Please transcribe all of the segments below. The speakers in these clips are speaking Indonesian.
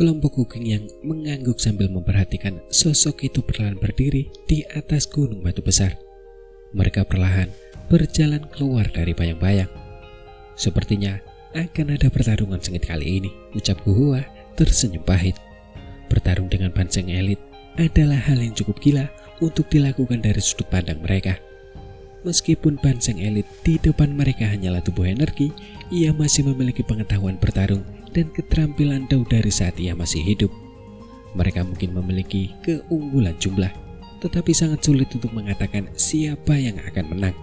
Kelompok Kuking yang mengangguk sambil memperhatikan sosok itu perlahan berdiri di atas gunung batu besar. Mereka perlahan berjalan keluar dari bayang-bayang. Sepertinya akan ada pertarungan sengit kali ini, ucap Guhua tersenyum pahit. Bertarung dengan Banseng elit adalah hal yang cukup gila untuk dilakukan dari sudut pandang mereka. Meskipun Banseng elit di depan mereka hanyalah tubuh energi, ia masih memiliki pengetahuan bertarung dan keterampilan Dao dari saat ia masih hidup. Mereka mungkin memiliki keunggulan jumlah, tetapi sangat sulit untuk mengatakan siapa yang akan menang.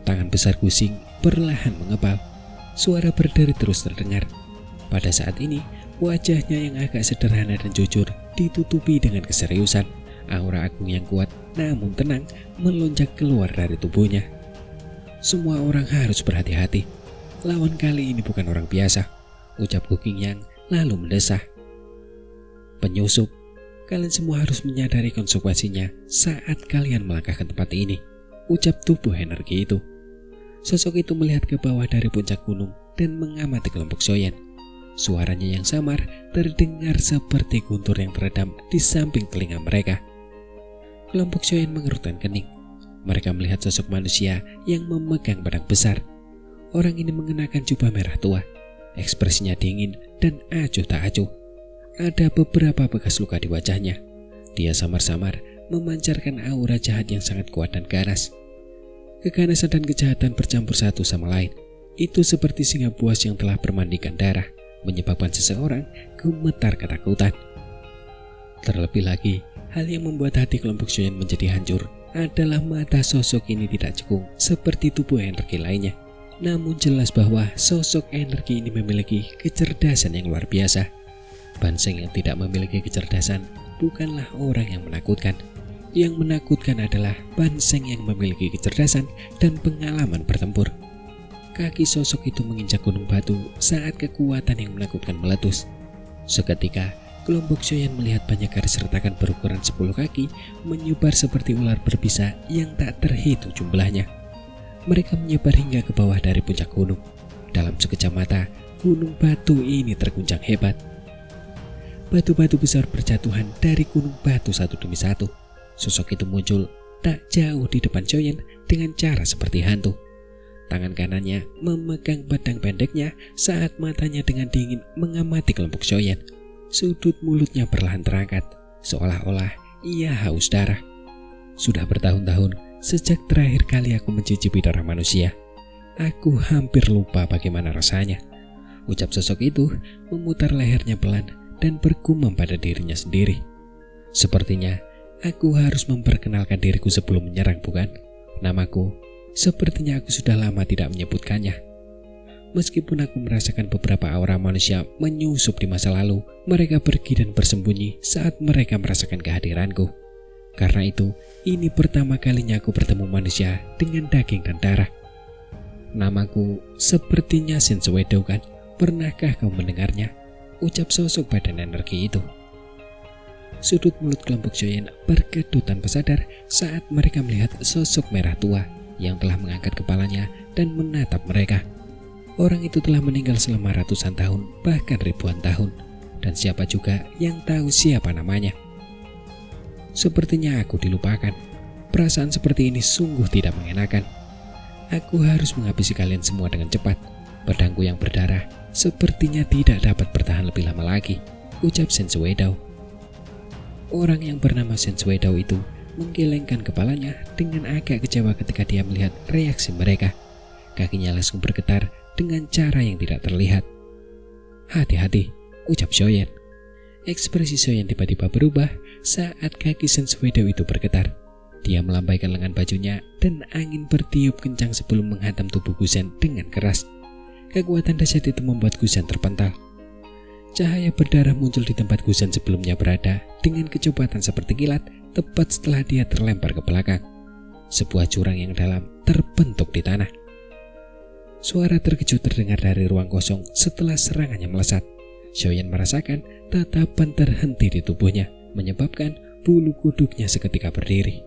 Tangan besar Guxing perlahan mengepal. Suara berderi terus terdengar. Pada saat ini, wajahnya yang agak sederhana dan jujur ditutupi dengan keseriusan. Aura agung yang kuat namun tenang melonjak keluar dari tubuhnya. Semua orang harus berhati-hati. Lawan kali ini bukan orang biasa, ucap Kuking yang lalu mendesah. Penyusup, kalian semua harus menyadari konsekuensinya saat kalian melangkah ke tempat ini, ucap tubuh energi itu. Sosok itu melihat ke bawah dari puncak gunung dan mengamati kelompok Shoyan. Suaranya yang samar terdengar seperti guntur yang teredam di samping telinga mereka. Kelompok Shoyan mengerutkan kening. Mereka melihat sosok manusia yang memegang pedang besar. Orang ini mengenakan jubah merah tua. Ekspresinya dingin dan acuh tak acuh. Ada beberapa bekas luka di wajahnya. Dia samar-samar memancarkan aura jahat yang sangat kuat dan ganas. Keganasan dan kejahatan bercampur satu sama lain. Itu seperti singa buas yang telah bermandikan darah, menyebabkan seseorang gemetar ketakutan. Terlebih lagi, hal yang membuat hati kelompok Shoyan menjadi hancur adalah mata sosok ini tidak cekung seperti tubuh energi lainnya. Namun jelas bahwa sosok energi ini memiliki kecerdasan yang luar biasa. Banseng yang tidak memiliki kecerdasan bukanlah orang yang menakutkan. Yang menakutkan adalah Banseng yang memiliki kecerdasan dan pengalaman bertempur. Kaki sosok itu menginjak gunung batu saat kekuatan yang menakutkan meletus. Seketika, kelompok Shoyan melihat banyak garis retakan berukuran 10 kaki menyebar seperti ular berbisa yang tak terhitung jumlahnya. Mereka menyebar hingga ke bawah dari puncak gunung. Dalam sekejap mata, gunung batu ini terguncang hebat. Batu-batu besar berjatuhan dari gunung batu satu demi satu. Sosok itu muncul tak jauh di depan Shoyan dengan cara seperti hantu. Tangan kanannya memegang pedang pendeknya saat matanya dengan dingin mengamati kelompok Shoyan. Sudut mulutnya perlahan terangkat, seolah-olah ia haus darah. Sudah bertahun-tahun sejak terakhir kali aku mencicipi darah manusia. Aku hampir lupa bagaimana rasanya, ucap sosok itu memutar lehernya pelan dan bergumam pada dirinya sendiri. Sepertinya aku harus memperkenalkan diriku sebelum menyerang, bukan? Namaku, sepertinya aku sudah lama tidak menyebutkannya. Meskipun aku merasakan beberapa aura manusia menyusup di masa lalu, mereka pergi dan bersembunyi saat mereka merasakan kehadiranku. Karena itu, ini pertama kalinya aku bertemu manusia dengan daging dan darah. Namaku sepertinya Senswedo, kan? Pernahkah kau mendengarnya? Ucap sosok badan energi itu. Sudut mulut kelompok Shoyan berkedut tanpa sadar saat mereka melihat sosok merah tua yang telah mengangkat kepalanya dan menatap mereka. Orang itu telah meninggal selama ratusan tahun, bahkan ribuan tahun, dan siapa juga yang tahu siapa namanya. Sepertinya aku dilupakan. Perasaan seperti ini sungguh tidak mengenakan. Aku harus menghabisi kalian semua dengan cepat. Pedangku yang berdarah sepertinya tidak dapat bertahan lebih lama lagi, ucap Senswedo. Orang yang bernama Senswedo itu menggelengkan kepalanya dengan agak kecewa ketika dia melihat reaksi mereka. Kakinya langsung bergetar dengan cara yang tidak terlihat. Hati-hati, ucap Shoyan. Ekspresi Shoyan tiba-tiba berubah saat kaki Senswedo itu bergetar. Dia melambaikan lengan bajunya dan angin bertiup kencang sebelum menghantam tubuh Gusen dengan keras. Kekuatan dahsyat itu membuat Gusen terpental. Cahaya berdarah muncul di tempat Gusen sebelumnya berada dengan kecepatan seperti kilat tepat setelah dia terlempar ke belakang. Sebuah jurang yang dalam terbentuk di tanah. Suara terkejut terdengar dari ruang kosong setelah serangannya melesat. Shoyan merasakan tatapan terhenti di tubuhnya, menyebabkan bulu kuduknya seketika berdiri.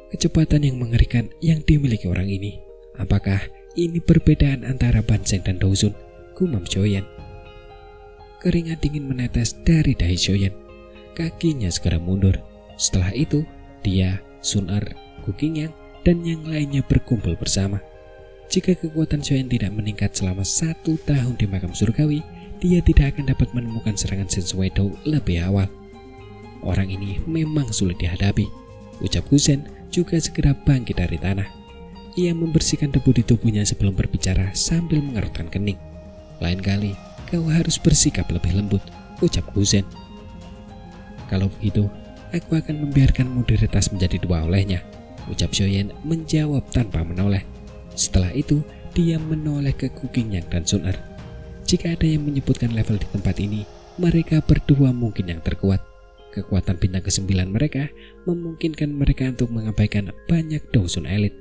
Kecepatan yang mengerikan yang dimiliki orang ini. Apakah ini perbedaan antara Banseng dan Daosun? Gumam Shoyan. Keringat dingin menetes dari dahi Xiaoyan. Kakinya segera mundur. Setelah itu, dia, Sun Er, Gu Qingyang, dan yang lainnya berkumpul bersama. Jika kekuatan Xiaoyan tidak meningkat selama 1 tahun di makam surgawi, dia tidak akan dapat menemukan serangan Shen Suweido lebih awal. Orang ini memang sulit dihadapi, ucap Gusen juga segera bangkit dari tanah. Ia membersihkan debu di tubuhnya sebelum berbicara sambil mengerutkan kening. Lain kali, kau harus bersikap lebih lembut, ucap Gusen. Kalau begitu, aku akan membiarkanmu diretas menjadi 2 olehnya, ucap Xiaoyan menjawab tanpa menoleh. Setelah itu, dia menoleh ke Gu Qingyang dan Sun Er. Jika ada yang menyebutkan level di tempat ini, mereka berdua mungkin yang terkuat. Kekuatan bintang ke-9 mereka memungkinkan mereka untuk mengabaikan banyak Dousun elit.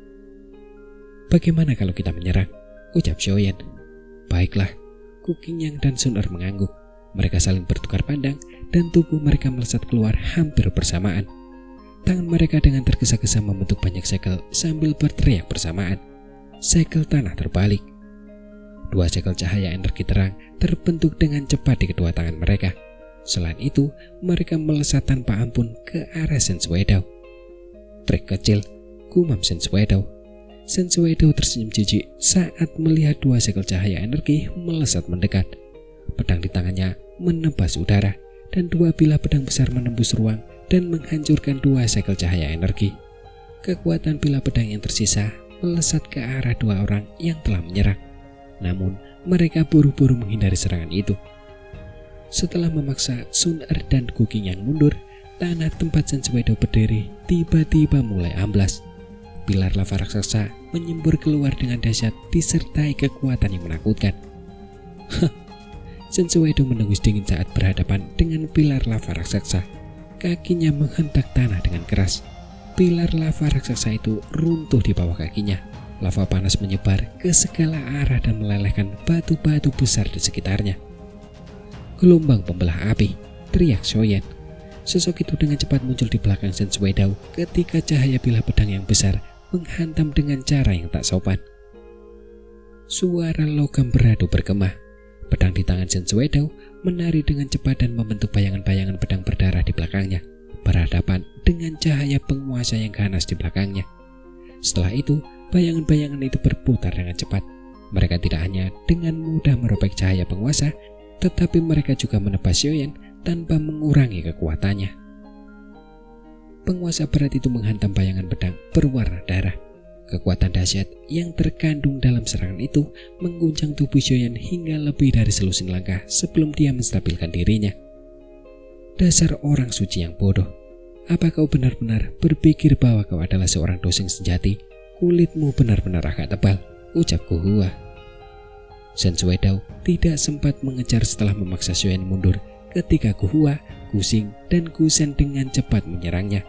Bagaimana kalau kita menyerang? Ucap Xiaoyan. Baiklah, Gu Qingyang dan Sun Er mengangguk. Mereka saling bertukar pandang dan tubuh mereka melesat keluar hampir bersamaan. Tangan mereka dengan tergesa-gesa membentuk banyak segel sambil berteriak bersamaan. Segel tanah terbalik. 2 segel cahaya energi terang terbentuk dengan cepat di kedua tangan mereka. Selain itu, mereka melesat tanpa ampun ke arah Shen Suweido. Trik kecil, gumam Shen Suweido. Shen Suweido tersenyum jijik saat melihat 2 segel cahaya energi melesat mendekat. Pedang di tangannya menembus udara, dan 2 bilah pedang besar menembus ruang dan menghancurkan 2 segel cahaya energi. Kekuatan bilah pedang yang tersisa melesat ke arah 2 orang yang telah menyerang. Namun, mereka buru-buru menghindari serangan itu. Setelah memaksa Sun Er dan Gu Qingyang mundur, tanah tempat Shen Suweido berdiri tiba-tiba mulai amblas. Pilar lava raksasa menyembur keluar dengan dahsyat disertai kekuatan yang menakutkan. Shen Suweido mendengus dingin saat berhadapan dengan pilar lava raksasa. Kakinya menghentak tanah dengan keras. Pilar lava raksasa itu runtuh di bawah kakinya. Lava panas menyebar ke segala arah dan melelehkan batu-batu besar di sekitarnya. Gelombang pembelah api, teriak Xiaoyan. Sosok itu dengan cepat muncul di belakang Shen Suweido ketika cahaya bilah pedang yang besar menghantam dengan cara yang tak sopan. Suara logam beradu bergema. Pedang di tangan Shen Suweido menari dengan cepat dan membentuk bayangan-bayangan pedang berdarah di belakangnya, berhadapan dengan cahaya penguasa yang ganas di belakangnya. Setelah itu, bayangan-bayangan itu berputar dengan cepat. Mereka tidak hanya dengan mudah merobek cahaya penguasa, tetapi mereka juga menebas Xiaoyan tanpa mengurangi kekuatannya. Penguasa berat itu menghantam bayangan pedang berwarna darah. Kekuatan dahsyat yang terkandung dalam serangan itu mengguncang tubuh Xiaoyan hingga lebih dari selusin langkah sebelum dia menstabilkan dirinya. Dasar orang suci yang bodoh. Apa kau benar-benar berpikir bahwa kau adalah seorang doseng sejati? Kulitmu benar-benar agak tebal, ucap Gu Hua. Shen Suweido tidak sempat mengejar setelah memaksa Xiaoyan mundur ketika Gu Hua, Gu Xing, dan Gu Shen dengan cepat menyerangnya.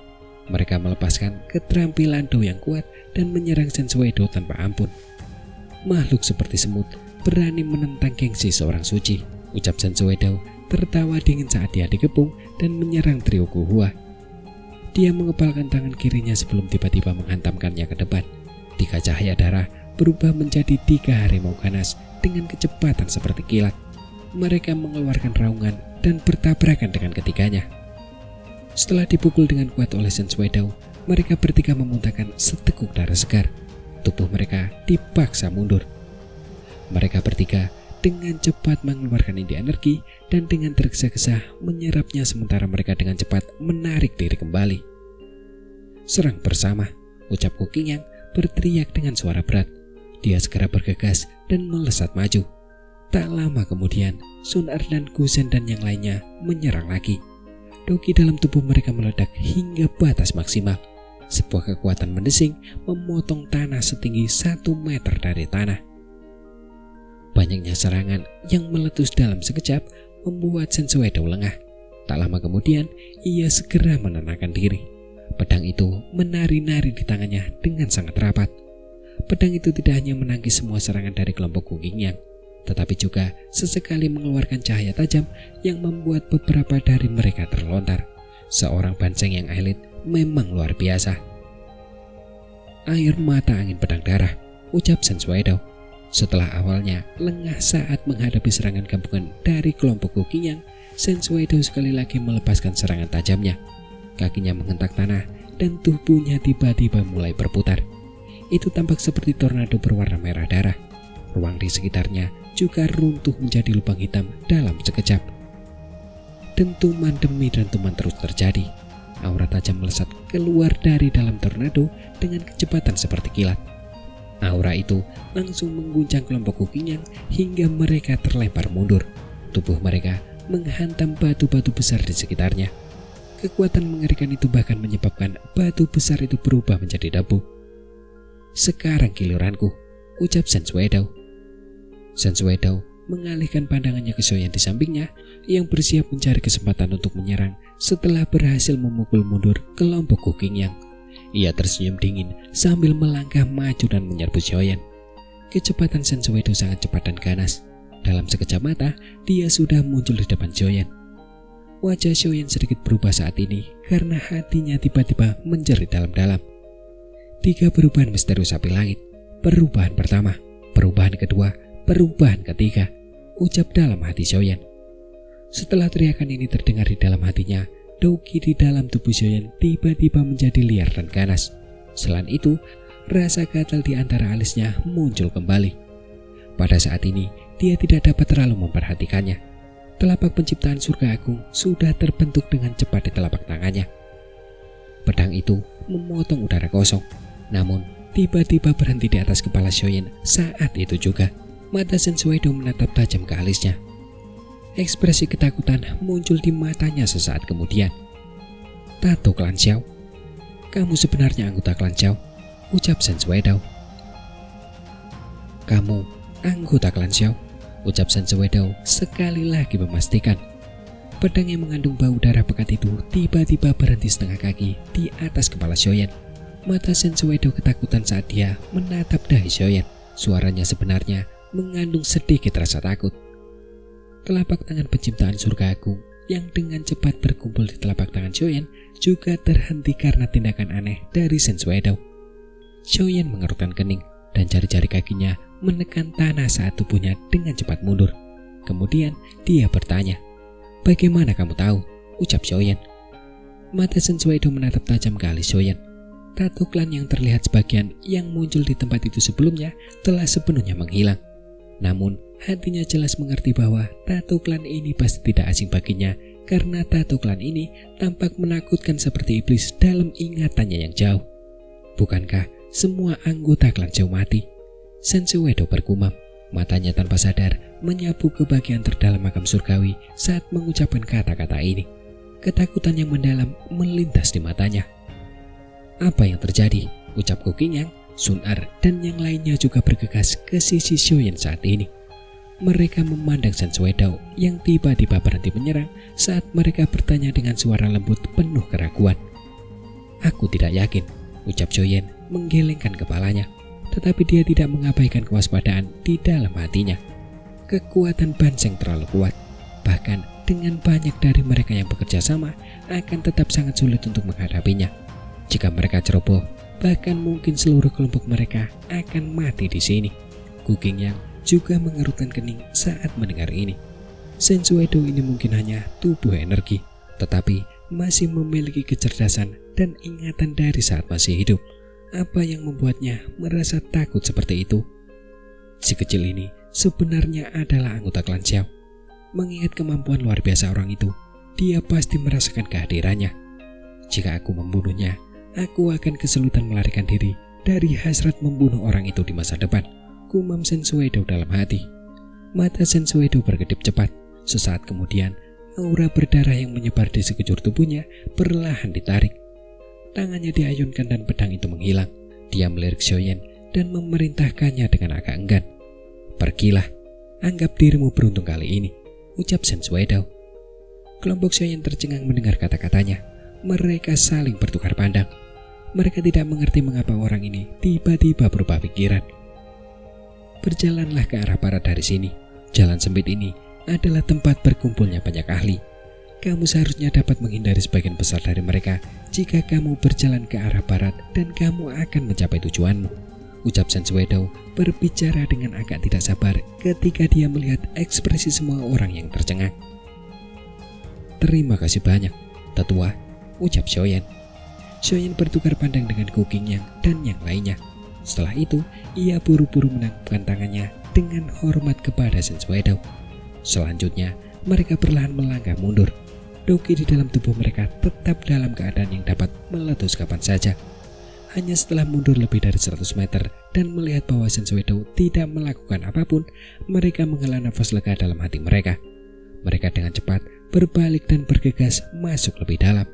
Mereka melepaskan keterampilan Do yang kuat dan menyerang Shen Suweido tanpa ampun. Makhluk seperti semut berani menentang gengsi seorang suci, ucap Shen Suweido tertawa dingin saat dia dikepung dan menyerang trio Gu Hua. Dia mengepalkan tangan kirinya sebelum tiba-tiba menghantamkannya ke depan. 3 cahaya darah berubah menjadi 3 harimau ganas dengan kecepatan seperti kilat. Mereka mengeluarkan raungan dan bertabrakan dengan ketiganya. Setelah dipukul dengan kuat oleh Shen Suweido, mereka bertiga memuntahkan seteguk darah segar. Tubuh mereka dipaksa mundur. Mereka bertiga dengan cepat mengeluarkan inti energi dan dengan tergesa-gesa menyerapnya sementara mereka dengan cepat menarik diri kembali. Serang bersama, ucap Gu Qingyang berteriak dengan suara berat. Dia segera bergegas dan melesat maju. Tak lama kemudian, Sun Er dan Gu Shen dan yang lainnya menyerang lagi. Dogi dalam tubuh mereka meledak hingga batas maksimal. Sebuah kekuatan mendesing memotong tanah setinggi 1 meter dari tanah. Banyaknya serangan yang meletus dalam sekejap membuat Shen Suweido lengah. Tak lama kemudian, ia segera menenangkan diri. Pedang itu menari-nari di tangannya dengan sangat rapat. Pedang itu tidak hanya menangkis semua serangan dari kelompok Gu Qingyang, tetapi juga sesekali mengeluarkan cahaya tajam yang membuat beberapa dari mereka terlontar. Seorang banseng yang elit memang luar biasa. Air mata angin pedang darah, ucap Shen Suweido. Setelah awalnya lengah saat menghadapi serangan gabungan dari kelompok Gu Qingyang, Shensuedo sekali lagi melepaskan serangan tajamnya. Kakinya menghentak tanah dan tubuhnya tiba-tiba mulai berputar. Itu tampak seperti tornado berwarna merah darah. Ruang di sekitarnya juga runtuh menjadi lubang hitam dalam sekejap. Dentuman demi dentuman terus terjadi. Aura tajam melesat keluar dari dalam tornado dengan kecepatan seperti kilat. Aura itu langsung mengguncang kelompok Gu Qingyang hingga mereka terlempar mundur. Tubuh mereka menghantam batu-batu besar di sekitarnya. Kekuatan mengerikan itu bahkan menyebabkan batu besar itu berubah menjadi debu. "Sekarang giliranku," ucap Shensuedo. Shensuedo mengalihkan pandangannya ke Xiaoyan di sampingnya yang bersiap mencari kesempatan untuk menyerang setelah berhasil memukul mundur kelompok Gu Qingyang. Ia tersenyum dingin sambil melangkah maju dan menyerbu Xiaoyan. Kecepatan Shensuedo sangat cepat dan ganas. Dalam sekejap mata, dia sudah muncul di depan Xiaoyan. Wajah Xiaoyan sedikit berubah saat ini karena hatinya tiba-tiba menjerit dalam-dalam. 3 perubahan misterius api langit. Perubahan pertama, perubahan kedua, perubahan ketiga, ucap dalam hati Xiaoyan. Setelah teriakan ini terdengar di dalam hatinya, Dogi di dalam tubuh Xiaoyan tiba-tiba menjadi liar dan ganas. Selain itu, rasa gatal di antara alisnya muncul kembali. Pada saat ini, dia tidak dapat terlalu memperhatikannya. Telapak penciptaan surga agung sudah terbentuk dengan cepat di telapak tangannya. Pedang itu memotong udara kosong, namun tiba-tiba berhenti di atas kepala Xiaoyan. Saat itu juga, mata Shensuedo menatap tajam ke alisnya. Ekspresi ketakutan muncul di matanya sesaat kemudian. "Tato klan Xiao, kamu sebenarnya anggota klan Xiao," ucap Shensuedo. "Kamu anggota klan Xiao," ucap Shensuedo sekali lagi memastikan. Pedang yang mengandung bau darah pekat itu tiba-tiba berhenti setengah kaki di atas kepala Xiaoyan. Mata Shensuedo ketakutan saat dia menatap dahi Xiaoyan. Suaranya sebenarnya mengandung sedikit rasa takut. Telapak tangan penciptaan surga agung yang dengan cepat berkumpul di telapak tangan Xiaoyan juga terhenti karena tindakan aneh dari Shensuedo. Xiaoyan mengerutkan kening dan jari-jari kakinya menekan tanah saat tubuhnya dengan cepat mundur. Kemudian dia bertanya, "Bagaimana kamu tahu?" ucap Xiaoyan. Mata Shensuedo menatap tajam ke alis Xiaoyan. Tato klan yang terlihat sebagian yang muncul di tempat itu sebelumnya telah sepenuhnya menghilang. Namun hatinya jelas mengerti bahwa tato klan ini pasti tidak asing baginya karena tato klan ini tampak menakutkan seperti iblis dalam ingatannya yang jauh. Bukankah semua anggota klan Xiao mati? Shensuedo bergumam, matanya tanpa sadar menyapu ke bagian terdalam makam surgawi saat mengucapkan kata-kata ini. Ketakutan yang mendalam melintas di matanya. "Apa yang terjadi?" ucap Gu Qingyang, Sun Er, dan yang lainnya juga bergegas ke sisi Xiaoyan saat ini. Mereka memandang Shensuedo yang tiba-tiba berhenti menyerang saat mereka bertanya dengan suara lembut penuh keraguan. "Aku tidak yakin," ucap Xiaoyan menggelengkan kepalanya, tetapi dia tidak mengabaikan kewaspadaan di dalam hatinya. Kekuatan Banseng terlalu kuat, bahkan dengan banyak dari mereka yang bekerja sama akan tetap sangat sulit untuk menghadapinya. Jika mereka ceroboh, bahkan mungkin seluruh kelompok mereka akan mati di sini. Gu Qingyang juga mengerutkan kening saat mendengar ini. Shensuedo ini mungkin hanya tubuh energi, tetapi masih memiliki kecerdasan dan ingatan dari saat masih hidup. Apa yang membuatnya merasa takut seperti itu? Si kecil ini sebenarnya adalah anggota klan Xiao. Mengingat kemampuan luar biasa orang itu, dia pasti merasakan kehadirannya. Jika aku membunuhnya, aku akan kesulitan melarikan diri dari hasrat membunuh orang itu di masa depan, gumam Shensuedo dalam hati. Mata Shensuedo berkedip cepat. Sesaat kemudian, aura berdarah yang menyebar di sekujur tubuhnya perlahan ditarik. Tangannya diayunkan dan pedang itu menghilang. Dia melirik Xiaoyan dan memerintahkannya dengan agak enggan. "Pergilah, anggap dirimu beruntung kali ini," ucap Shensuedo. Kelompok Xiaoyan tercengang mendengar kata-katanya. Mereka saling bertukar pandang. Mereka tidak mengerti mengapa orang ini tiba-tiba berubah pikiran. "Berjalanlah ke arah barat dari sini. Jalan sempit ini adalah tempat berkumpulnya banyak ahli. Kamu seharusnya dapat menghindari sebagian besar dari mereka jika kamu berjalan ke arah barat dan kamu akan mencapai tujuanmu," ucap Senswedo berbicara dengan agak tidak sabar ketika dia melihat ekspresi semua orang yang tercengang. Terima kasih banyak, tetua, ucap Shoyen. Shoyen bertukar pandang dengan Gu Qingyang dan yang lainnya. Setelah itu, ia buru-buru menangkupkan tangannya dengan hormat kepada Senswedo. Selanjutnya, mereka perlahan melangkah mundur. Doki di dalam tubuh mereka tetap dalam keadaan yang dapat meletus kapan saja. Hanya setelah mundur lebih dari 100 meter dan melihat bahwa Senswedo tidak melakukan apapun, mereka menghela nafas lega dalam hati mereka. Mereka dengan cepat berbalik dan bergegas masuk lebih dalam.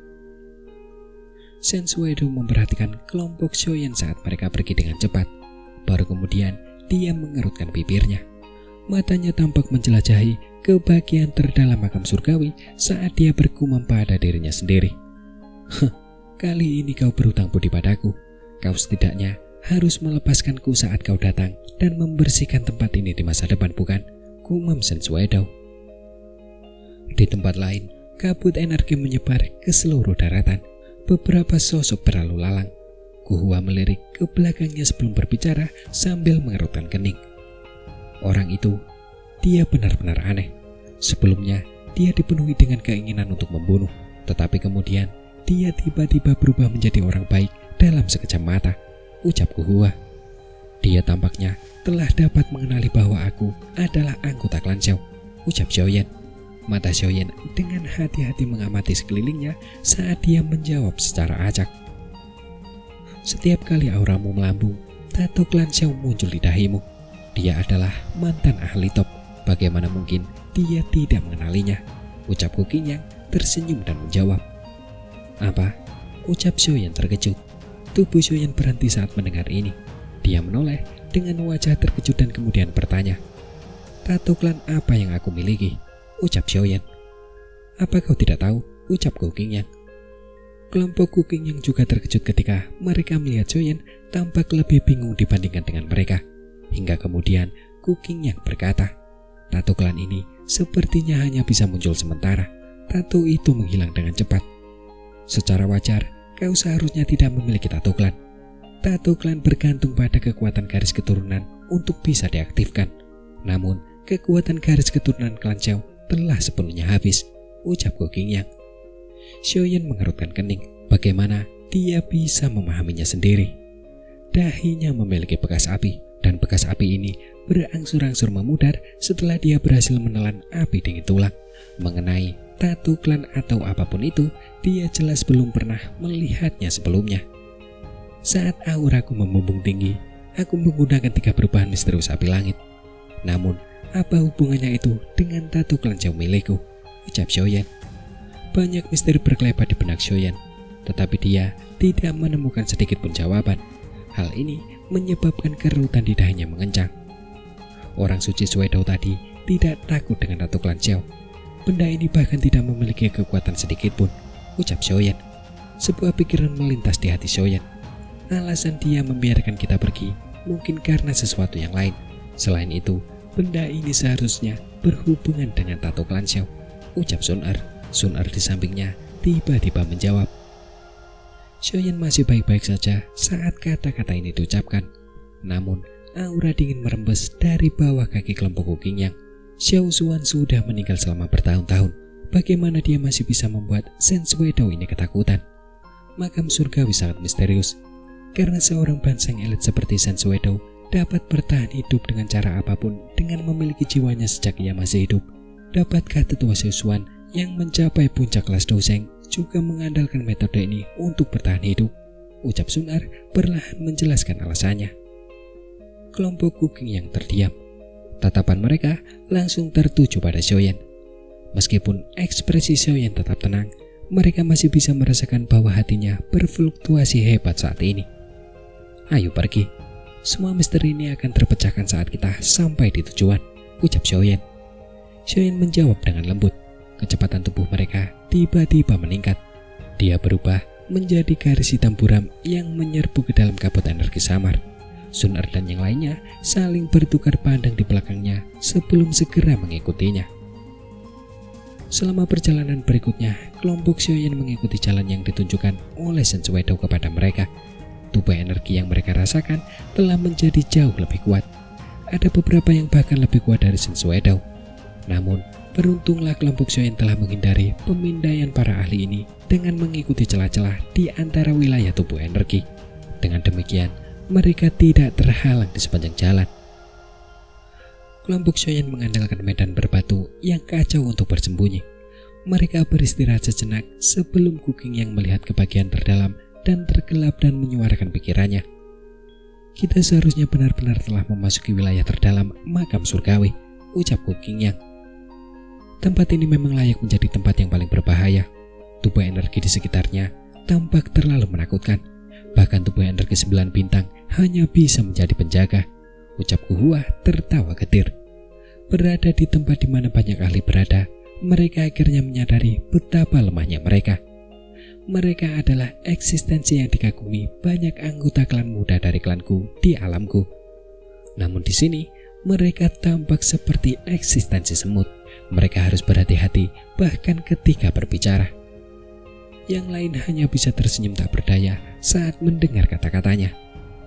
Senswedo memperhatikan kelompok Shoyen saat mereka pergi dengan cepat. Baru kemudian dia mengerutkan bibirnya. Matanya tampak menjelajahi ke bagian terdalam makam surgawi saat dia bergumam pada dirinya sendiri. Kali ini kau berhutang budi padaku. Kau setidaknya harus melepaskanku saat kau datang dan membersihkan tempat ini di masa depan, bukan? Gumam Senswedo. Di tempat lain, kabut energi menyebar ke seluruh daratan. Beberapa sosok berlalu lalang. Guhua melirik ke belakangnya sebelum berbicara sambil mengerutkan kening. Orang itu, dia benar-benar aneh. Sebelumnya, dia dipenuhi dengan keinginan untuk membunuh, tetapi kemudian dia tiba-tiba berubah menjadi orang baik dalam sekejap mata, ucap Guhua. Dia tampaknya telah dapat mengenali bahwa aku adalah anggota klan Xiao, ucap Shoyen. Mata Shoyen dengan hati-hati mengamati sekelilingnya saat dia menjawab secara acak. Setiap kali auramu melambung, tato klan Xiao muncul di dahimu. Dia adalah mantan ahli top. Bagaimana mungkin dia tidak mengenalinya? Ucap Gu Qingyang tersenyum dan menjawab. Apa? Ucap Shoyen terkejut. Tubuh Shoyen berhenti saat mendengar ini. Dia menoleh dengan wajah terkejut dan kemudian bertanya, tato klan apa yang aku miliki? Ucap Shoyen. Apa kau tidak tahu? Ucap Gu Qingyang. Kelompok Gu Qingyang juga terkejut ketika mereka melihat Shoyen tampak lebih bingung dibandingkan dengan mereka. Hingga kemudian Gu Qingyang berkata, tato klan ini sepertinya hanya bisa muncul sementara. Tato itu menghilang dengan cepat. Secara wajar, kau seharusnya tidak memiliki tato klan. Tato klan bergantung pada kekuatan garis keturunan untuk bisa diaktifkan. Namun, kekuatan garis keturunan klan Xiao telah sepenuhnya habis, ucap Gu Qingyang. Shoyen mengerutkan kening. Bagaimana dia bisa memahaminya sendiri? Dahinya memiliki bekas api, dan bekas api ini berangsur-angsur memudar setelah dia berhasil menelan api dingin tulang. Mengenai tato klan atau apapun itu, dia jelas belum pernah melihatnya sebelumnya. Saat auraku membumbung tinggi, aku menggunakan 3 perubahan misterius api langit. Namun, apa hubungannya itu dengan tato klan Xiao milikku? Ucap Shoyen. Banyak misteri berkelebat di benak Shoyen, tetapi dia tidak menemukan sedikit pun jawaban. Hal ini menyebabkan kerutan di dahinya mengencang. Orang suci Suedo tadi tidak takut dengan tato klan Xiao. Benda ini bahkan tidak memiliki kekuatan sedikit pun, ucap Shoyen. Sebuah pikiran melintas di hati Shoyen. Alasan dia membiarkan kita pergi mungkin karena sesuatu yang lain. Selain itu, benda ini seharusnya berhubungan dengan tato klan Xiao, ucap Sun-Er. Sun-Er di sampingnya tiba-tiba menjawab. Shoyen masih baik-baik saja saat kata-kata ini diucapkan. Namun, aura dingin merembes dari bawah kaki kelompok Gu Qingyang. Xiao Zuan sudah meninggal selama bertahun-tahun. Bagaimana dia masih bisa membuat Senswedo ini ketakutan? Makam surgawi sangat misterius. Karena seorang banseng elit seperti Senswedo dapat bertahan hidup dengan cara apapun dengan memiliki jiwanya sejak ia masih hidup. Dapatkah tetua Xiao Zuan yang mencapai puncak kelas Douzeng juga mengandalkan metode ini untuk bertahan hidup? Ucap Sun-Er perlahan menjelaskan alasannya. Kelompok Gu Qingyang terdiam. Tatapan mereka langsung tertuju pada Shoyen. Meskipun ekspresi Shoyen tetap tenang, mereka masih bisa merasakan bahwa hatinya berfluktuasi hebat saat ini. Ayo pergi. Semua misteri ini akan terpecahkan saat kita sampai di tujuan, ucap Shoyen. Shoyen menjawab dengan lembut. Kecepatan tubuh mereka tiba-tiba meningkat. Dia berubah menjadi garis hitam buram yang menyerbu ke dalam kabut energi samar. Sun-Er dan yang lainnya saling bertukar pandang di belakangnya sebelum segera mengikutinya. Selama perjalanan berikutnya, kelompok Shoyen mengikuti jalan yang ditunjukkan oleh Senswedo kepada mereka. Tubuh energi yang mereka rasakan telah menjadi jauh lebih kuat. Ada beberapa yang bahkan lebih kuat dari Senswedo. Namun, beruntunglah kelompok Xiaoyan telah menghindari pemindaian para ahli ini dengan mengikuti celah-celah di antara wilayah tubuh energi. Dengan demikian, mereka tidak terhalang di sepanjang jalan. Kelompok Xiaoyan mengandalkan medan berbatu yang kacau untuk bersembunyi. Mereka beristirahat sejenak sebelum Kuking yang melihat ke bagian terdalam dan tergelap dan menyuarakan pikirannya. Kita seharusnya benar-benar telah memasuki wilayah terdalam makam surgawi, ucap Kuking yang. Tempat ini memang layak menjadi tempat yang paling berbahaya. Tubuh energi di sekitarnya tampak terlalu menakutkan. Bahkan tubuh energi 9 bintang hanya bisa menjadi penjaga, ucap Kuhua tertawa getir. Berada di tempat di mana banyak ahli berada, mereka akhirnya menyadari betapa lemahnya mereka. Mereka adalah eksistensi yang dikagumi banyak anggota klan muda dari klanku di alamku. Namun di sini, mereka tampak seperti eksistensi semut. Mereka harus berhati-hati bahkan ketika berbicara. Yang lain hanya bisa tersenyum tak berdaya saat mendengar kata-katanya.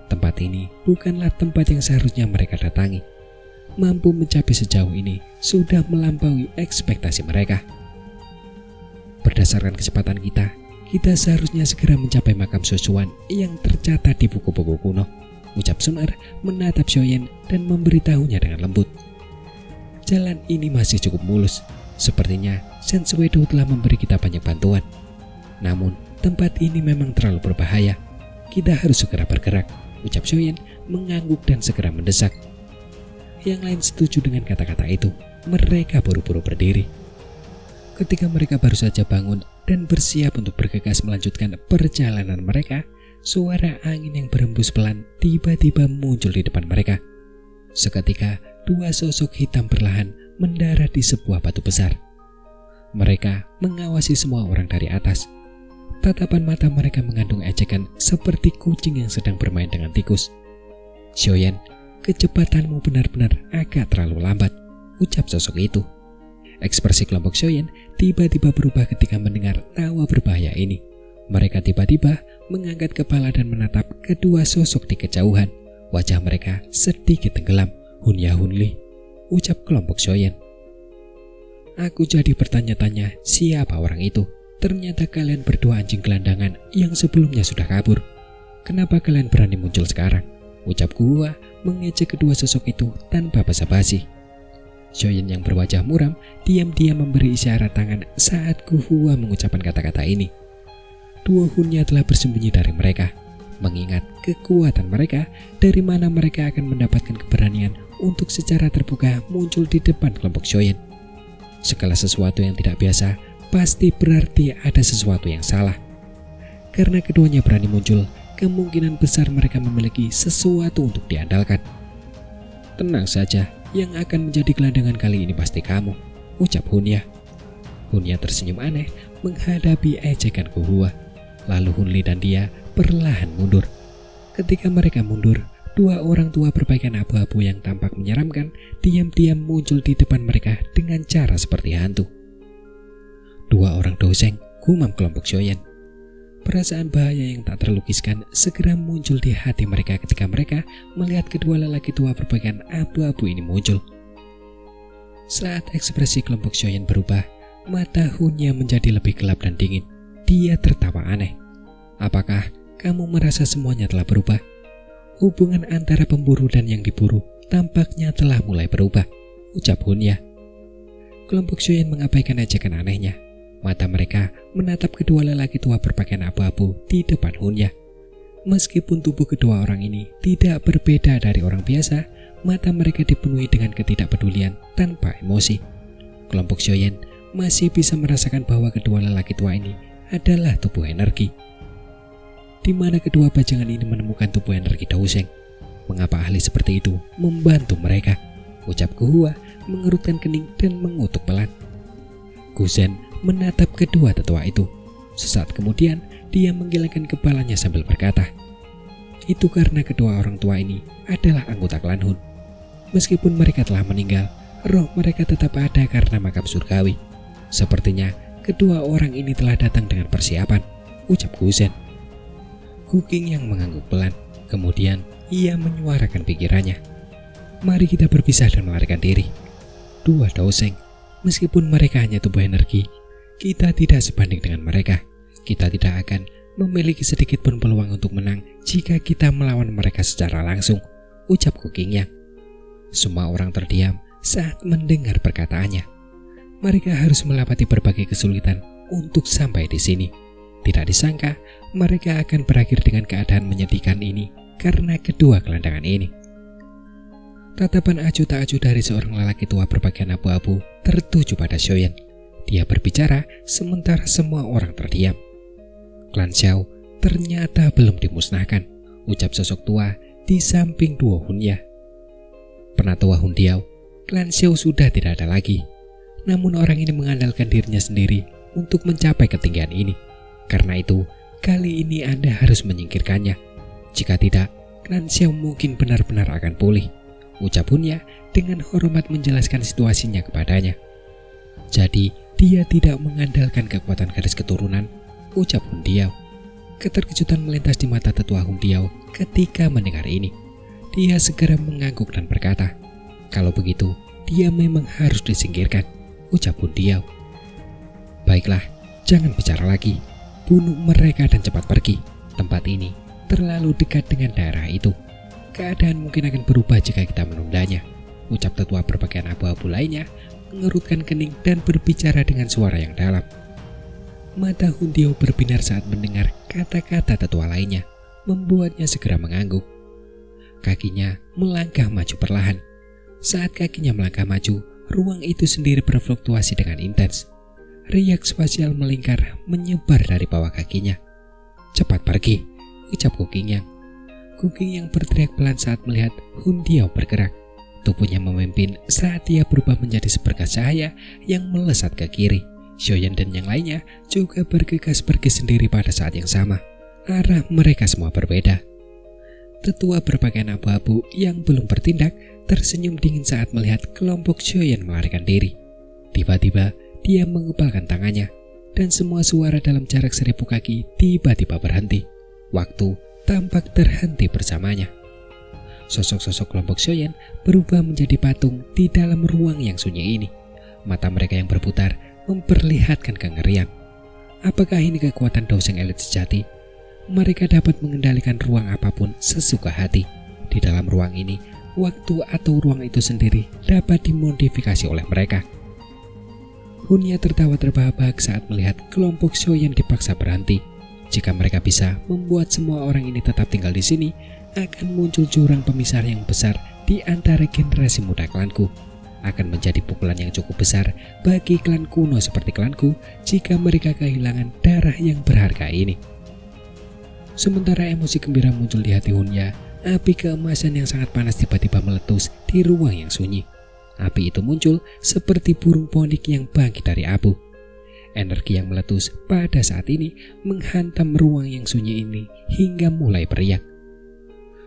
Tempat ini bukanlah tempat yang seharusnya mereka datangi. Mampu mencapai sejauh ini sudah melampaui ekspektasi mereka. Berdasarkan kecepatan kita seharusnya segera mencapai makam Sosuan yang tercatat di buku-buku kuno, ucap Sunar menatap Xiaoyan dan memberitahunya dengan lembut. Jalan ini masih cukup mulus. Sepertinya Senswedo telah memberi kita banyak bantuan. Namun tempat ini memang terlalu berbahaya. Kita harus segera bergerak, ucap Xiaoyan mengangguk dan segera mendesak. Yang lain setuju dengan kata-kata itu. Mereka buru-buru berdiri. Ketika mereka baru saja bangun dan bersiap untuk bergegas melanjutkan perjalanan mereka, suara angin yang berembus pelan tiba-tiba muncul di depan mereka. Seketika, dua sosok hitam perlahan mendarat di sebuah batu besar. Mereka mengawasi semua orang dari atas. Tatapan mata mereka mengandung ejekan seperti kucing yang sedang bermain dengan tikus. Xiaoyan, kecepatanmu benar-benar agak terlalu lambat, ucap sosok itu. Ekspresi kelompok Xiaoyan tiba-tiba berubah ketika mendengar tawa berbahaya ini. Mereka tiba-tiba mengangkat kepala dan menatap kedua sosok di kejauhan. Wajah mereka sedikit tenggelam. Hunya Hunli, ucap kelompok Xiaoyan. Aku jadi bertanya-tanya siapa orang itu. Ternyata kalian berdua anjing gelandangan yang sebelumnya sudah kabur. Kenapa kalian berani muncul sekarang? Ucap Kuhua mengejek kedua sosok itu tanpa basa-basi. Xiaoyan yang berwajah muram diam-diam memberi isyarat tangan saat Kuhua mengucapkan kata-kata ini. Dua Hunya telah bersembunyi dari mereka. Mengingat kekuatan mereka, dari mana mereka akan mendapatkan keberanian untuk secara terbuka muncul di depan kelompok Xiaoyan. Segala sesuatu yang tidak biasa pasti berarti ada sesuatu yang salah. Karena keduanya berani muncul, kemungkinan besar mereka memiliki sesuatu untuk diandalkan. Tenang saja, yang akan menjadi gelandangan kali ini pasti kamu, ucap Hunya. Hunya tersenyum aneh menghadapi ejekan Kuhua. Lalu Hunli dan dia perlahan mundur. Ketika mereka mundur, dua orang tua berpakaian abu-abu yang tampak menyeramkan diam-diam muncul di depan mereka dengan cara seperti hantu. Dua orang doseng, gumam kelompok Xiaoyan. Perasaan bahaya yang tak terlukiskan segera muncul di hati mereka ketika mereka melihat kedua lelaki tua berpakaian abu-abu ini muncul. Saat ekspresi kelompok Xiaoyan berubah, mata Hunya menjadi lebih gelap dan dingin. Dia tertawa aneh. Apakah kamu merasa semuanya telah berubah? Hubungan antara pemburu dan yang diburu tampaknya telah mulai berubah, ucap Hunya. Kelompok Xiaoyan mengabaikan ejekan anehnya. Mata mereka menatap kedua lelaki tua berpakaian abu-abu di depan Hunya. Meskipun tubuh kedua orang ini tidak berbeda dari orang biasa, mata mereka dipenuhi dengan ketidakpedulian tanpa emosi. Kelompok Xiaoyan masih bisa merasakan bahwa kedua lelaki tua ini adalah tubuh energi. Di mana kedua bajangan ini menemukan tubuh energi Douseng? Mengapa ahli seperti itu membantu mereka? Ucap Kuhua mengerutkan kening dan mengutuk pelan. Guzen menatap kedua tetua itu. Sesaat kemudian, dia menggelengkan kepalanya sambil berkata, itu karena kedua orang tua ini adalah anggota klan Hun. Meskipun mereka telah meninggal, roh mereka tetap ada karena makam surgawi. Sepertinya kedua orang ini telah datang dengan persiapan, ucap Guzen. Kuking yang mengangguk pelan. Kemudian ia menyuarakan pikirannya. Mari kita berpisah dan melarikan diri. Dua Doseng, meskipun mereka hanya tubuh energi, kita tidak sebanding dengan mereka. Kita tidak akan memiliki sedikit pun peluang untuk menang jika kita melawan mereka secara langsung, ucap Kuking Yang. Semua orang terdiam saat mendengar perkataannya. Mereka harus melewati berbagai kesulitan untuk sampai di sini. Tidak disangka mereka akan berakhir dengan keadaan menyedihkan ini karena kedua gelandangan ini. Tatapan acuh tak acuh dari seorang lelaki tua berpakaian abu-abu tertuju pada Xiaoyan. Dia berbicara sementara semua orang terdiam. Klan Xiao ternyata belum dimusnahkan, ucap sosok tua di samping Duo Hunya. Penatua Hundiao, klan Xiao sudah tidak ada lagi. Namun orang ini mengandalkan dirinya sendiri untuk mencapai ketinggian ini. Karena itu, kali ini Anda harus menyingkirkannya. Jika tidak, klan Xiao mungkin benar-benar akan pulih, ucap Hunya dengan hormat menjelaskan situasinya kepadanya. Jadi, dia tidak mengandalkan kekuatan garis keturunan, ucap Hundiao. Keterkejutan melintas di mata tetua Hundiao ketika mendengar ini. Dia segera mengangguk dan berkata, kalau begitu, dia memang harus disingkirkan, ucap Hundiao. Baiklah, jangan bicara lagi. Bunuh mereka dan cepat pergi. Tempat ini terlalu dekat dengan daerah itu. Keadaan mungkin akan berubah jika kita menundanya, ucap tetua berpakaian abu-abu lainnya, mengerutkan kening dan berbicara dengan suara yang dalam. Mata Hundiao berbinar saat mendengar kata-kata tetua lainnya, membuatnya segera mengangguk. Kakinya melangkah maju perlahan. Saat kakinya melangkah maju, ruang itu sendiri berfluktuasi dengan intens. Riak spasial melingkar menyebar dari bawah kakinya. Cepat pergi, ucap Kuking Yang. Kuking Yang berteriak pelan saat melihat Hundiao bergerak. Tubuhnya memimpin saat dia berubah menjadi seberkas cahaya yang melesat ke kiri. Xiaoyan dan yang lainnya juga bergegas pergi sendiri pada saat yang sama. Arah mereka semua berbeda. Tetua berpakaian abu-abu yang belum bertindak tersenyum dingin saat melihat kelompok Xiaoyan melarikan diri. Tiba-tiba dia mengepalkan tangannya, dan semua suara dalam jarak 1000 kaki tiba-tiba berhenti. Waktu tampak terhenti bersamanya. Sosok-sosok kelompok Xiaoyan berubah menjadi patung di dalam ruang yang sunyi ini. Mata mereka yang berputar memperlihatkan kengerian. Apakah ini kekuatan Doseng elit sejati? Mereka dapat mengendalikan ruang apapun sesuka hati. Di dalam ruang ini, waktu atau ruang itu sendiri dapat dimodifikasi oleh mereka. Hunya tertawa terbahak-bahak saat melihat kelompok Xiaoyan dipaksa berhenti. Jika mereka bisa membuat semua orang ini tetap tinggal di sini, akan muncul jurang pemisah yang besar di antara generasi muda klanku. Akan menjadi pukulan yang cukup besar bagi klan kuno seperti klanku jika mereka kehilangan darah yang berharga ini. Sementara emosi gembira muncul di hati Hunya, api keemasan yang sangat panas tiba-tiba meletus di ruang yang sunyi. Api itu muncul seperti burung ponik yang bangkit dari abu. Energi yang meletus pada saat ini menghantam ruang yang sunyi ini hingga mulai beriak.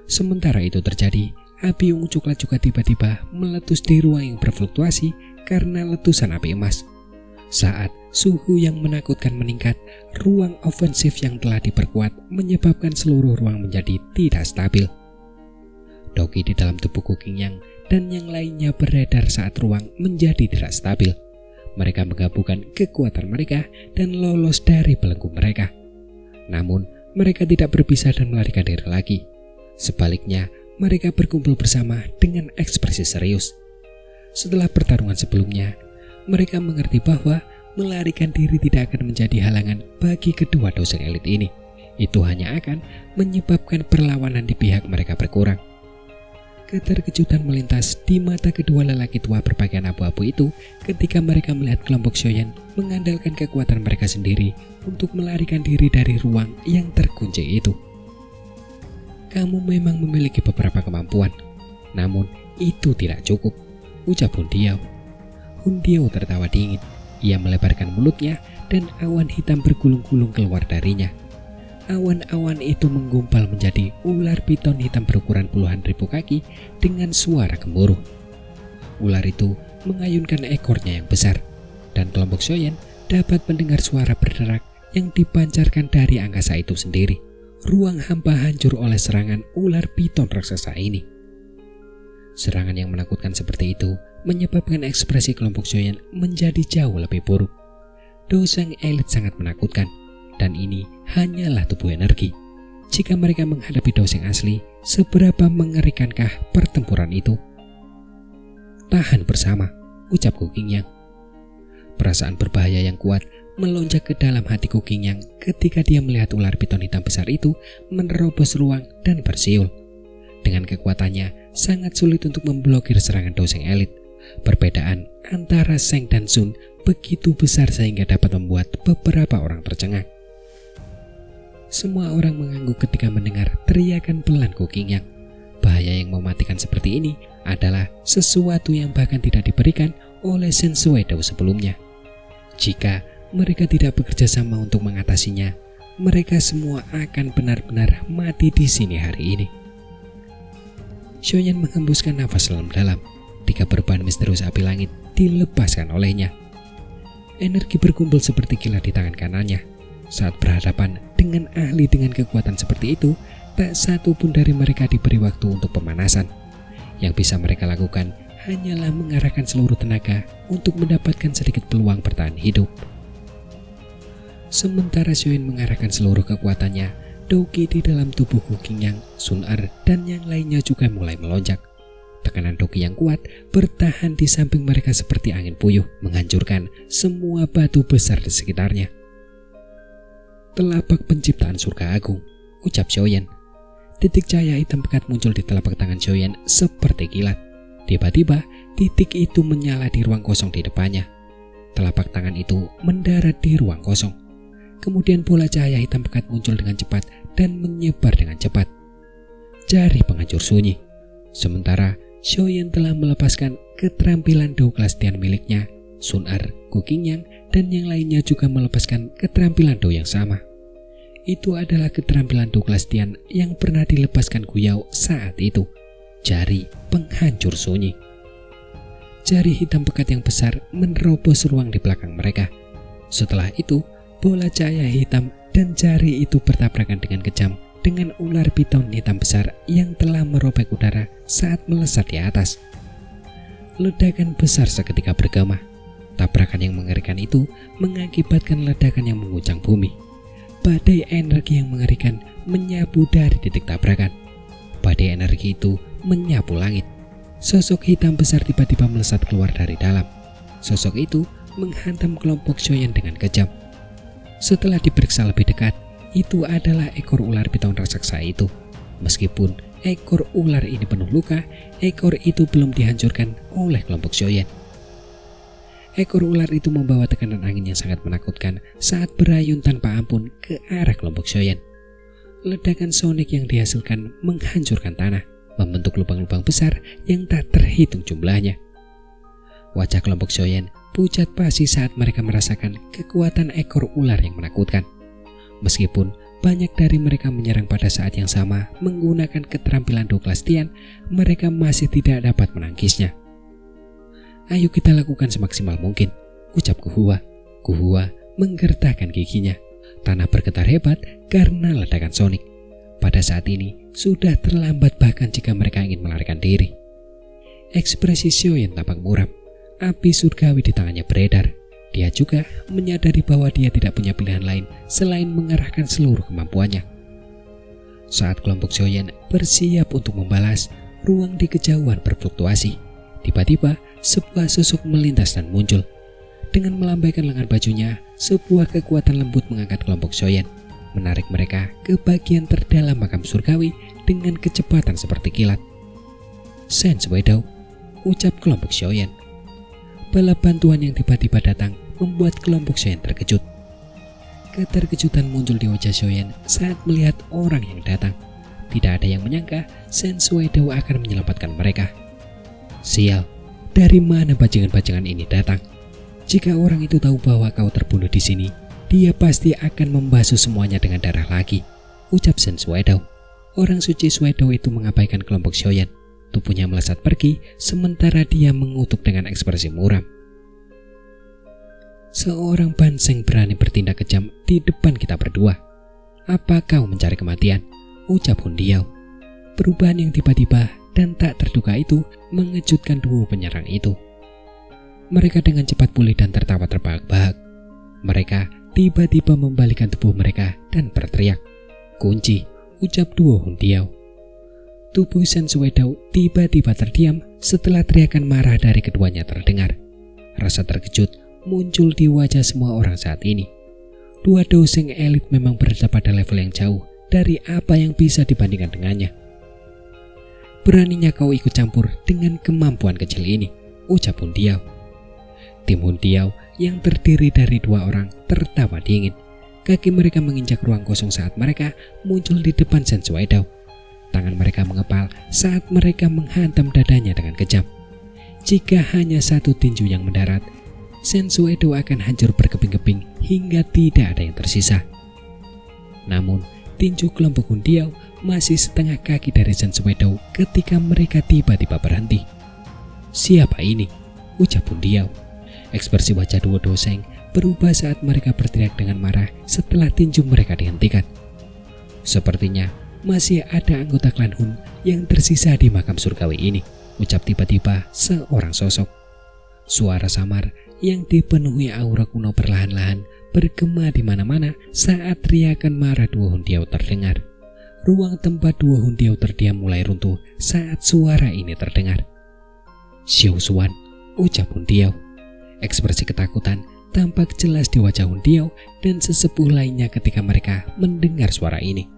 Sementara itu terjadi, api ungu coklat juga tiba-tiba meletus di ruang yang berfluktuasi karena letusan api emas. Saat suhu yang menakutkan meningkat, ruang ofensif yang telah diperkuat menyebabkan seluruh ruang menjadi tidak stabil. Doki di dalam tubuh Kuking Yang dan yang lainnya beredar saat ruang menjadi tidak stabil. Mereka menggabungkan kekuatan mereka dan lolos dari belenggu mereka. Namun, mereka tidak berpisah dan melarikan diri lagi. Sebaliknya, mereka berkumpul bersama dengan ekspresi serius. Setelah pertarungan sebelumnya, mereka mengerti bahwa melarikan diri tidak akan menjadi halangan bagi kedua Doseng elit ini. Itu hanya akan menyebabkan perlawanan di pihak mereka berkurang. Keterkejutan melintas di mata kedua lelaki tua berpakaian abu-abu itu ketika mereka melihat kelompok Xiaoyan mengandalkan kekuatan mereka sendiri untuk melarikan diri dari ruang yang terkunci itu. Kamu memang memiliki beberapa kemampuan, namun itu tidak cukup, ucap Hundiao. Hundiao tertawa dingin. Ia melebarkan mulutnya dan awan hitam bergulung-gulung keluar darinya. Awan-awan itu menggumpal menjadi ular piton hitam berukuran puluhan ribu kaki dengan suara gemuruh. Ular itu mengayunkan ekornya yang besar, dan kelompok Xiaoyan dapat mendengar suara berderak yang dipancarkan dari angkasa itu sendiri. ruang hampa hancur oleh serangan ular piton raksasa ini. Serangan yang menakutkan seperti itu menyebabkan ekspresi kelompok Zoyan menjadi jauh lebih buruk. Doseng elit sangat menakutkan, dan ini hanyalah tubuh energi. Jika mereka menghadapi doseng asli, seberapa mengerikankah pertempuran itu? Tahan bersama, ucap Kukingyang. Perasaan berbahaya yang kuat melonjak ke dalam hati Kukingyang ketika dia melihat ular piton hitam besar itu menerobos ruang dan bersiul. Dengan kekuatannya, sangat sulit untuk memblokir serangan doseng elit. Perbedaan antara Zheng dan Sun begitu besar sehingga dapat membuat beberapa orang tercengang. Semua orang mengangguk ketika mendengar teriakan pelan Kukingyang. Bahaya yang mematikan seperti ini adalah sesuatu yang bahkan tidak diberikan oleh Shen Suedao sebelumnya. Jika mereka tidak bekerja sama untuk mengatasinya, mereka semua akan benar-benar mati di sini hari ini. Xiaoyan menghembuskan nafas dalam-dalam. 3 berbahan misterius api langit dilepaskan olehnya. Energi berkumpul seperti kilat di tangan kanannya. Saat berhadapan dengan ahli dengan kekuatan seperti itu, tak satu pun dari mereka diberi waktu untuk pemanasan. Yang bisa mereka lakukan hanyalah mengarahkan seluruh tenaga untuk mendapatkan sedikit peluang bertahan hidup. Sementara Xiaoyan mengarahkan seluruh kekuatannya, Doki di dalam tubuh Kukingyang, Sun Er, dan yang lainnya juga mulai melonjak. Tekanan Doki yang kuat bertahan di samping mereka seperti angin puyuh, menghancurkan semua batu besar di sekitarnya. Telapak penciptaan surga agung, ucap Xiaoyan. Titik cahaya hitam pekat muncul di telapak tangan Xiaoyan seperti kilat. Tiba-tiba, titik itu menyala di ruang kosong di depannya. Telapak tangan itu mendarat di ruang kosong. Kemudian bola cahaya hitam pekat muncul dengan cepat dan menyebar dengan cepat. Jari penghancur sunyi. Sementara Xiaoyan telah melepaskan keterampilan Dao kelas Tian miliknya, Sun Er, Kukingyang, dan yang lainnya juga melepaskan keterampilan Dao yang sama. Itu adalah keterampilan Dao kelas Tian yang pernah dilepaskan Guyao saat itu. Jari penghancur sunyi. Jari hitam pekat yang besar menerobos ruang di belakang mereka. Setelah itu, bola cahaya hitam dan jari itu bertabrakan dengan kejam dengan ular piton hitam besar yang telah merobek udara saat melesat di atas. Ledakan besar seketika bergema. Tabrakan yang mengerikan itu mengakibatkan ledakan yang mengguncang bumi. Badai energi yang mengerikan menyapu dari titik tabrakan. Badai energi itu menyapu langit. Sosok hitam besar tiba-tiba melesat keluar dari dalam. Sosok itu menghantam kelompok Xiaoyan dengan kejam. Setelah diperiksa lebih dekat, itu adalah ekor ular piton raksasa itu. Meskipun ekor ular ini penuh luka, ekor itu belum dihancurkan oleh kelompok Xiaoyan. Ekor ular itu membawa tekanan angin yang sangat menakutkan saat berayun tanpa ampun ke arah kelompok Xiaoyan. Ledakan sonik yang dihasilkan menghancurkan tanah, membentuk lubang-lubang besar yang tak terhitung jumlahnya. Wajah kelompok Xiaoyan pucat pasi saat mereka merasakan kekuatan ekor ular yang menakutkan. Meskipun banyak dari mereka menyerang pada saat yang sama menggunakan keterampilan Dao kelas Tian, mereka masih tidak dapat menangkisnya. Ayo kita lakukan semaksimal mungkin, ucap Guhua. Guhua menggertakkan giginya. Tanah bergetar hebat karena ledakan sonik. Pada saat ini sudah terlambat bahkan jika mereka ingin melarikan diri. Ekspresi Xiaoyan tampak muram. Api surgawi di tangannya beredar. Dia juga menyadari bahwa dia tidak punya pilihan lain selain mengerahkan seluruh kemampuannya. Saat kelompok Xiaoyan bersiap untuk membalas, ruang di kejauhan berfluktuasi. Tiba-tiba, sebuah sosok melintas dan muncul. Dengan melambaikan lengan bajunya, sebuah kekuatan lembut mengangkat kelompok Xiaoyan, menarik mereka ke bagian terdalam makam surgawi dengan kecepatan seperti kilat. Shen Suedao, ucap kelompok Xiaoyan. Bala bantuan yang tiba-tiba datang membuat kelompok Xiaoyan terkejut. Keterkejutan muncul di wajah Xiaoyan saat melihat orang yang datang. Tidak ada yang menyangka Shen Suedao akan menyelamatkan mereka. Sial, dari mana bajingan-bajingan ini datang? Jika orang itu tahu bahwa kau terbunuh di sini, dia pasti akan membasuh semuanya dengan darah lagi, ucap Shen Suedao. Orang suci Suedao itu mengabaikan kelompok Xiaoyan. Tubuhnya melesat pergi, sementara dia mengutuk dengan ekspresi muram. Seorang Ban Zheng berani bertindak kejam di depan kita berdua. "Apa kau mencari kematian?" ucap Hundiau. Perubahan yang tiba-tiba dan tak terduga itu mengejutkan duo penyerang itu. Mereka dengan cepat pulih dan tertawa terbahak-bahak. Mereka tiba-tiba membalikkan tubuh mereka dan berteriak, "Kunci," ucap duo Hundiau. Tubuh Sensuedo tiba-tiba terdiam setelah teriakan marah dari keduanya terdengar. Rasa terkejut muncul di wajah semua orang saat ini. Dua doseng elit memang berada pada level yang jauh dari apa yang bisa dibandingkan dengannya. "Beraninya kau ikut campur dengan kemampuan kecil ini," ucap Hundiau. Tim Hundiau yang terdiri dari 2 orang tertawa dingin. Kaki mereka menginjak ruang kosong saat mereka muncul di depan Sensuedo. Tangan mereka mengepal saat mereka menghantam dadanya dengan kejam. Jika hanya satu tinju yang mendarat, Sensuedo akan hancur berkeping-keping hingga tidak ada yang tersisa. Namun, tinju kelompok Hundiau masih setengah kaki dari Sensuedo ketika mereka tiba-tiba berhenti. "Siapa ini?" ucap Hundiau. Ekspresi wajah dua doseng berubah saat mereka berteriak dengan marah setelah tinju mereka dihentikan. "Sepertinya masih ada anggota klan Hun yang tersisa di makam surgawi ini," ucap tiba-tiba seorang sosok. Suara samar yang dipenuhi aura kuno perlahan-lahan bergema di mana-mana saat teriakan marah dua Hundiau terdengar. Ruang tempat dua Hundiau terdiam mulai runtuh saat suara ini terdengar. "Xiao Xuan," ucap Hundiau. Ekspresi ketakutan tampak jelas di wajah Hundiau dan sesepuh lainnya ketika mereka mendengar suara ini.